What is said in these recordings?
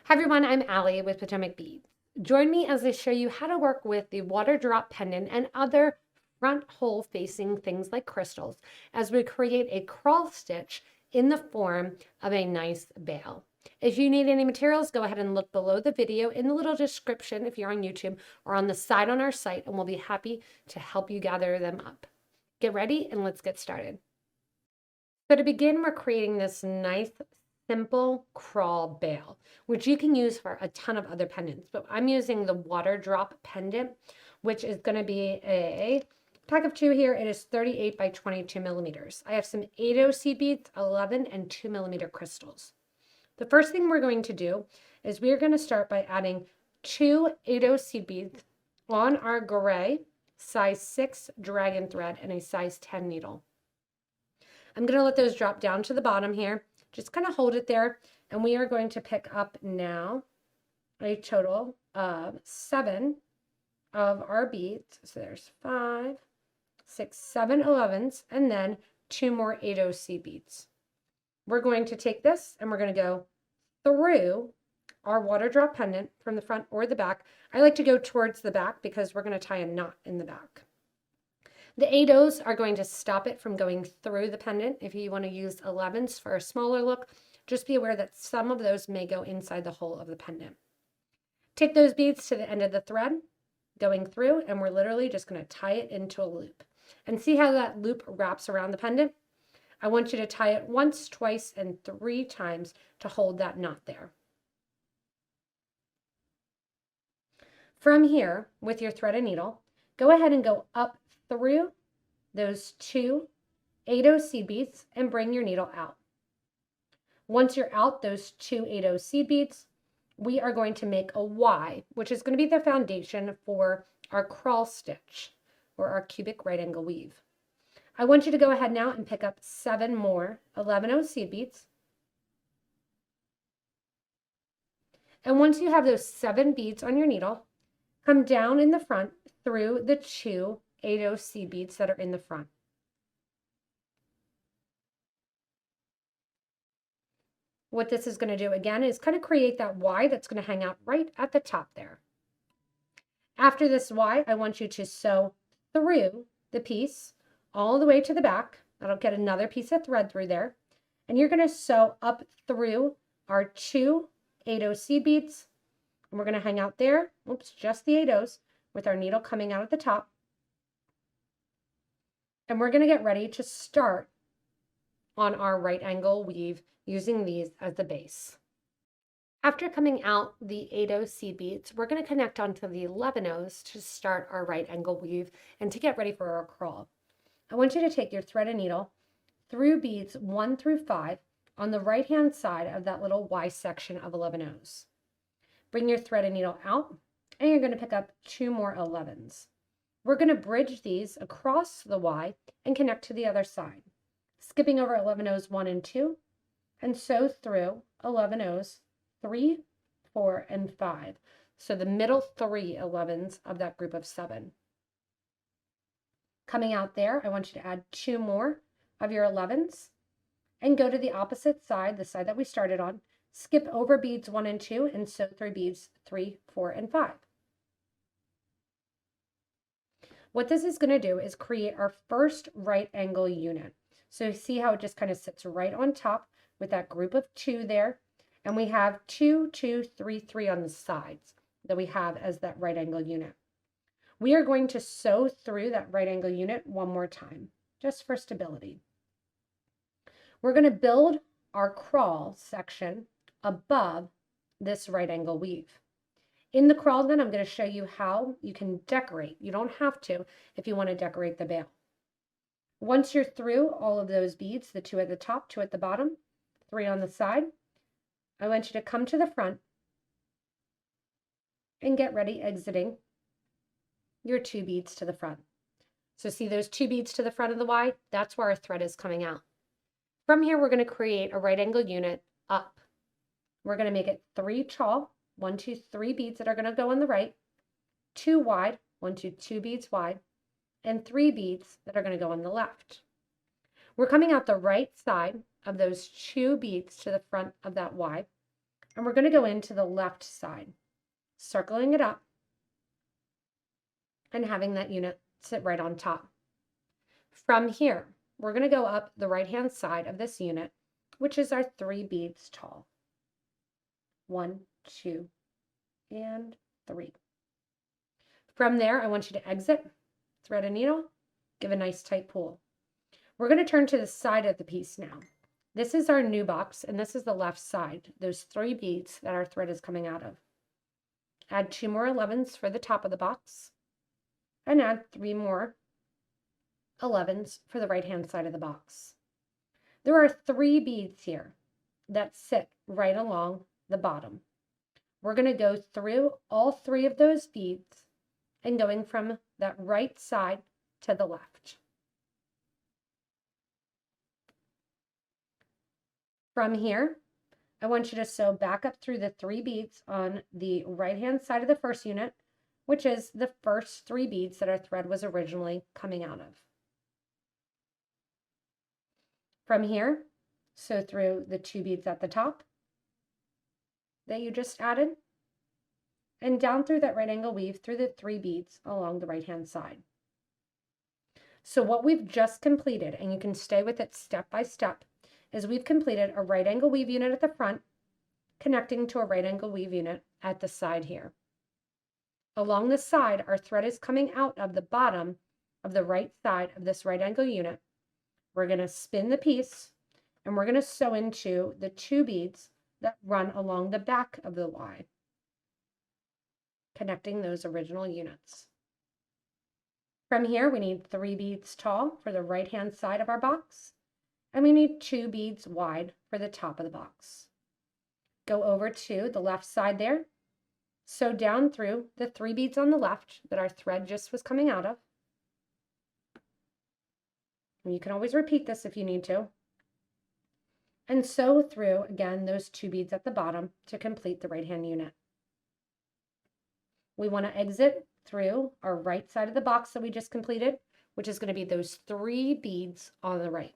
Hi everyone, I'm Allie with Potomac Beads. Join me as I show you how to work with the water drop pendant and other front hole facing things like crystals as we create a crawl stitch in the form of a nice veil. If you need any materials, go ahead and look below the video in the little description if you're on YouTube or on the side on our site, and we'll be happy to help you gather them up. Get ready and let's get started. So to begin, we're creating this nice simple crawl veil, which you can use for a ton of other pendants, but I'm using the water drop pendant, which is going to be a pack of 2 here. It is 38 by 22 millimeters. I have some 8 seed beads, 11 and 2 millimeter crystals. The first thing we're going to do is we're going to start by adding 2 8 seed beads on our gray size 6 dragon thread and a size 10 needle. I'm going to let those drop down to the bottom here. Just kind of hold it there, and we are going to pick up now a total of 7 of our beads. So there's 5, 6, 7 11s, and then 2 more 8 seed beads. We're going to take this and we're going to go through our water drop pendant from the front or the back. I like to go towards the back because we're going to tie a knot in the back. The 8 are going to stop it from going through the pendant. If you want to use 11s for a smaller look, just be aware that some of those may go inside the hole of the pendant. Take those beads to the end of the thread, going through, and we're literally just going to tie it into a loop. And see how that loop wraps around the pendant? I want you to tie it once, twice, and 3 times to hold that knot there. From here, with your thread and needle, go ahead and go up through those 2 8 seed beads and bring your needle out. Once you're out those 2 8 seed beads, we are going to make a Y, which is going to be the foundation for our crawl stitch or our cubic right angle weave. I want you to go ahead now and pick up 7 more 11 seed beads. And once you have those 7 beads on your needle, come down in the front through the 2 8 seed beads that are in the front. What this is going to do again is kind of create that Y that's going to hang out right at the top there. After this Y, I want you to sew through the piece all the way to the back. That'll get another piece of thread through there. And you're going to sew up through our 2 8 seed beads. And we're going to hang out there, oops, just the 8 with our needle coming out at the top. And we're going to get ready to start on our right angle weave using these as the base. After coming out the 8 seed beads, we're going to connect onto the 11 to start our right angle weave and to get ready for our crawl. I want you to take your thread and needle through beads 1 through 5 on the right hand side of that little Y section of 11 Bring your thread and needle out, and you're going to pick up 2 more 11s. We're going to bridge these across the Y and connect to the other side, skipping over 11 1 and 2, and sew through 11 3, 4, and 5. So the middle 3 11s of that group of 7. Coming out there, I want you to add 2 more of your 11s and go to the opposite side, the side that we started on. Skip over beads 1 and 2 and sew through beads 3, 4, and 5. What this is going to do is create our first right angle unit. So see how it just kind of sits right on top with that group of 2 there. And we have 2, 2, 3, 3 on the sides that we have as that right angle unit. We are going to sew through that right angle unit one more time, just for stability. We're going to build our crawl section above this right angle weave. In the crawl, then, I'm going to show you how you can decorate. You don't have to if you want to decorate the veil. Once you're through all of those beads, the 2 at the top, 2 at the bottom, 3 on the side, I want you to come to the front and get ready exiting your 2 beads to the front. So see those 2 beads to the front of the Y? That's where our thread is coming out. From here, we're going to create a right angle unit up. We're going to make it 3 tall. 1, 2, 3 beads that are going to go on the right, 2 wide, 1, 2, 2 beads wide, and 3 beads that are going to go on the left. We're coming out the right side of those 2 beads to the front of that Y, And we're going to go into the left side, circling it up and having that unit sit right on top. From here, we're going to go up the right-hand side of this unit, which is our 3 beads tall. 1, 2, and 3. From there, I want you to exit, thread a needle, give a nice tight pull. We're going to turn to the side of the piece now. This is our new box, and this is the left side, those 3 beads that our thread is coming out of. Add 2 more 11s for the top of the box, and add 3 more 11s for the right-hand side of the box. There are 3 beads here that sit right along the bottom. We're going to go through all 3 of those beads and going from that right side to the left. From here, I want you to sew back up through the 3 beads on the right-hand side of the first unit, which is the first 3 beads that our thread was originally coming out of. From here, sew through the 2 beads at the top that you just added, and down through that right angle weave through the 3 beads along the right-hand side. So what we've just completed, and you can stay with it step by step, is we've completed a right angle weave unit at the front, connecting to a right angle weave unit at the side here. Along the side, our thread is coming out of the bottom of the right side of this right angle unit. We're going to spin the piece, and we're going to sew into the 2 beads that run along the back of the Y, connecting those original units. From here, we need 3 beads tall for the right-hand side of our box, and we need 2 beads wide for the top of the box. Go over to the left side there, sew down through the 3 beads on the left that our thread just was coming out of. And you can always repeat this if you need to. And sew through, again, those 2 beads at the bottom to complete the right-hand unit. We want to exit through our right side of the box that we just completed, which is going to be those 3 beads on the right.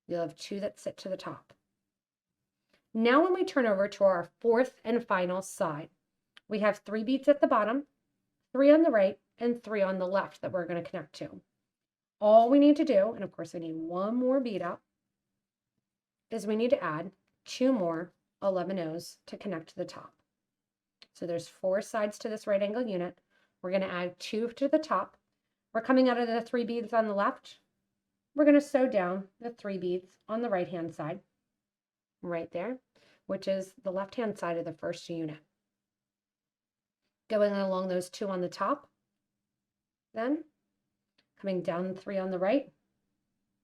You'll have 2 that sit to the top. Now when we turn over to our 4th and final side, we have 3 beads at the bottom, 3 on the right, and 3 on the left that we're going to connect to. All we need to do, and of course I need 1 more bead up, is we need to add 2 more 11Os to connect to the top. So there's 4 sides to this right angle unit. We're going to add 2 to the top. We're coming out of the 3 beads on the left. We're going to sew down the 3 beads on the right-hand side, right there, which is the left-hand side of the first unit. Going along those 2 on the top, then coming down 3 on the right,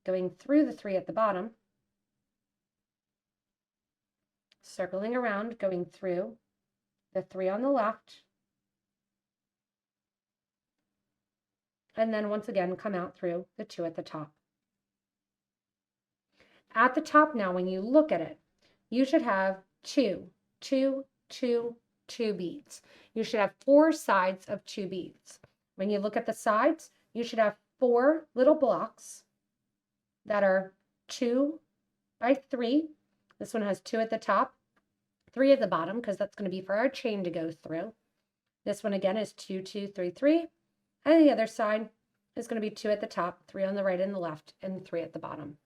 going through the 3 at the bottom, circling around, going through the 3 on the left, and then once again come out through the 2 at the top. At the top now, when you look at it, you should have 2 beads. You should have 4 sides of 2 beads. When you look at the sides, you should have 4 little blocks that are 2 by 3. This one has 2 at the top, 3 at the bottom, because that's going to be for our chain to go through. This one again is 2, 2, 3, 3. And the other side is going to be 2 at the top, 3 on the right and the left, and 3 at the bottom.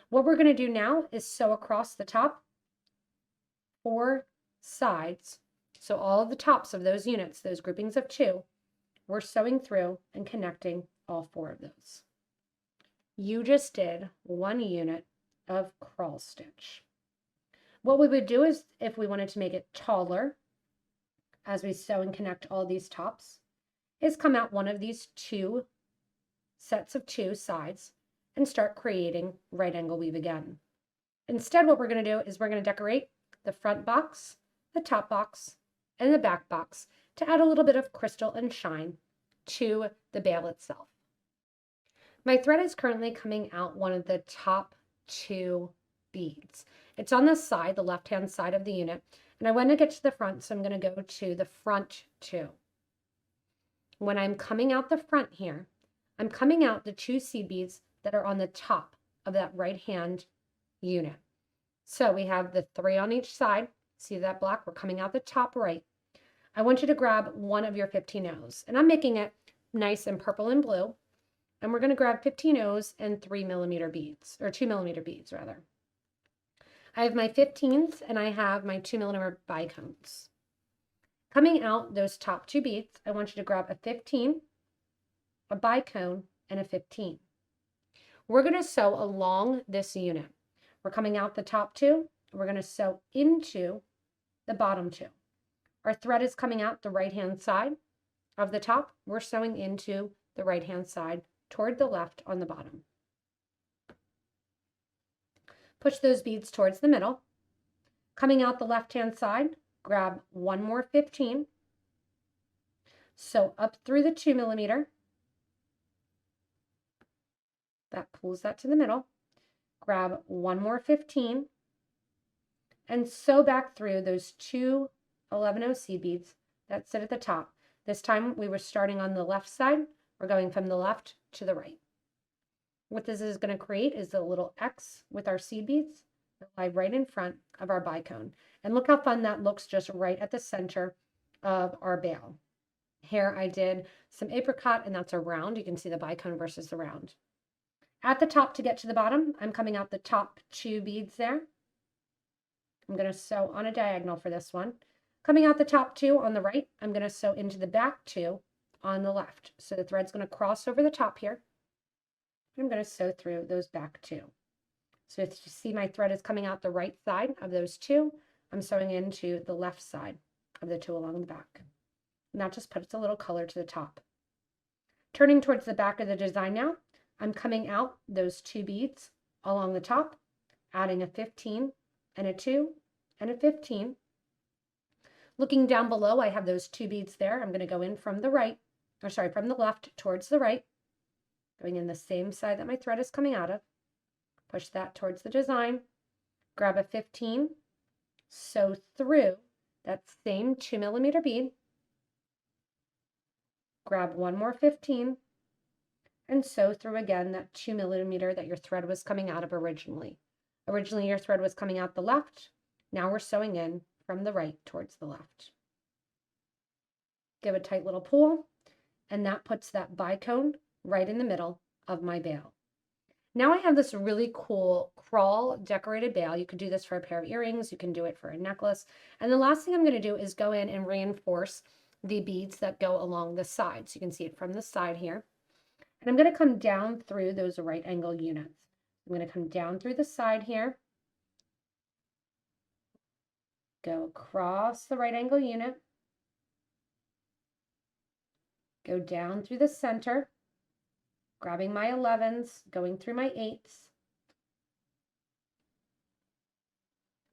What we're going to do now is sew across the top 4 sides. So all of the tops of those units, those groupings of 2, we're sewing through and connecting all 4 of those. You just did 1 unit of crawl stitch. What we would do is, if we wanted to make it taller, as we sew and connect all these tops, is come out one of these 2 sets of 2 sides and start creating right angle weave again. Instead, what we're going to do is we're going to decorate the front box, the top box, and the back box to add a little bit of crystal and shine to the bale itself. My thread is currently coming out one of the top 2 beads. It's on the side, the left-hand side of the unit, and I want to get to the front, so I'm going to go to the front 2. When I'm coming out the front here, I'm coming out the 2 seed beads that are on the top of that right-hand unit. So we have the 3 on each side, See that black? We're coming out the top right. I want you to grab one of your 15 O's, and I'm making it nice and purple and blue. And we're going to grab 15 O's and 3mm beads, or 2mm beads rather. I have my 15s and I have my 2mm bicones. Coming out those top two beads, I want you to grab a 15, a bicone, and a 15. We're going to sew along this unit. We're coming out the top two. We're going to sew into the bottom two. Our thread is coming out the right-hand side of the top. We're sewing into the right-hand side toward the left on the bottom. Push those beads towards the middle. Coming out the left-hand side, grab one more 15. Sew up through the 2mm. That pulls that to the middle. Grab one more 15 and sew back through those two 11-0 seed beads that sit at the top. This time we were starting on the left side. We're going from the left to the right. What this is going to create is a little X with our seed beads that lie right in front of our bicone. And look how fun that looks just right at the center of our bale. Here I did some apricot, and that's a round. You can see the bicone versus the round. At the top to get to the bottom, I'm coming out the top two beads there. I'm going to sew on a diagonal for this one. Coming out the top two on the right, I'm going to sew into the back two on the left. So the thread's going to cross over the top here. I'm going to sew through those back two. So if you see my thread is coming out the right side of those two, I'm sewing into the left side of the two along the back. And that just puts a little color to the top. Turning towards the back of the design now, I'm coming out those two beads along the top, adding a 15 and a 2 and a 15. Looking down below, I have those two beads there. I'm going to go in from the right, or sorry, from the left towards the right, going in the same side that my thread is coming out of. Push that towards the design, grab a 15, sew through that same 2mm bead, grab one more 15, and sew through again that 2mm that your thread was coming out of originally. Originally your thread was coming out the left. Now we're sewing in from the right towards the left. Give a tight little pull, and that puts that bicone right in the middle of my bale. Now I have this really cool CRAW decorated bale. You could do this for a pair of earrings. You can do it for a necklace. And the last thing I'm going to do is go in and reinforce the beads that go along the side. So you can see it from the side here. And I'm going to come down through those right angle units. I'm going to come down through the side here. Go across the right angle unit. Go down through the center, grabbing my 11s, going through my 8s,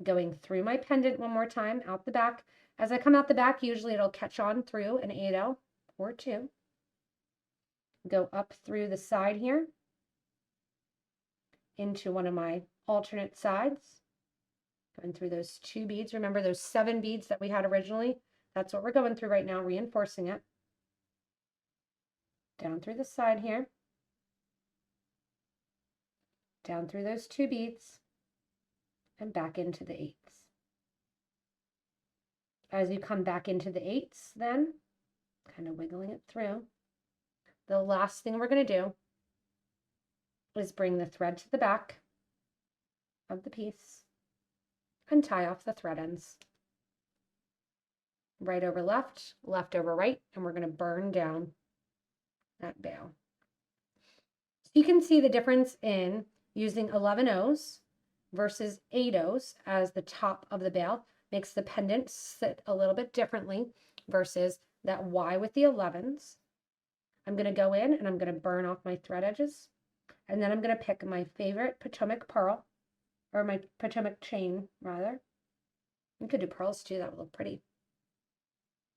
going through my pendant one more time, out the back. As I come out the back, usually it'll catch on through an 8-0 or 2. Go up through the side here into one of my alternate sides, going through those two beads. Remember those 7 beads that we had originally? That's what we're going through right now, reinforcing it. Down through the side here, down through those 2 beads, and back into the 8s. As you come back into the 8s, then, kind of wiggling it through, the last thing we're going to do is bring the thread to the back of the piece and tie off the thread ends. Right over left, left over right, and we're going to burn down that bale. So you can see the difference in using 11 O's versus 8 O's as the top of the bale. Makes the pendant sit a little bit differently versus that Y with the 11s. I'm going to go in and I'm going to burn off my thread edges. And then I'm going to pick my favorite Potomac Pearl, or my Potomac chain rather. You could do pearls too, that would look pretty.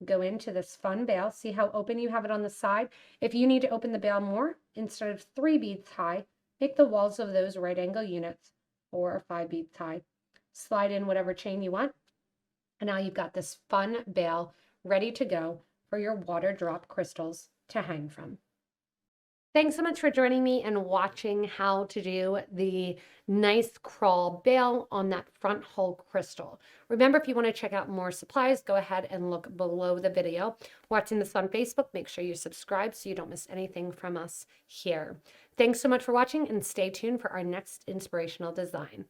Go into this fun bale. See how open you have it on the side? If you need to open the bale more, instead of 3 beads high, make the walls of those right angle units 4 or 5 beads high. Slide in whatever chain you want. And now you've got this fun bale ready to go for your water drop crystals to hang from. Thanks so much for joining me and watching how to do the nice crawl bail on that front hole crystal. Remember, if you want to check out more supplies, go ahead and look below the video. Watching this on Facebook, make sure you subscribe so you don't miss anything from us here. Thanks so much for watching and stay tuned for our next inspirational design.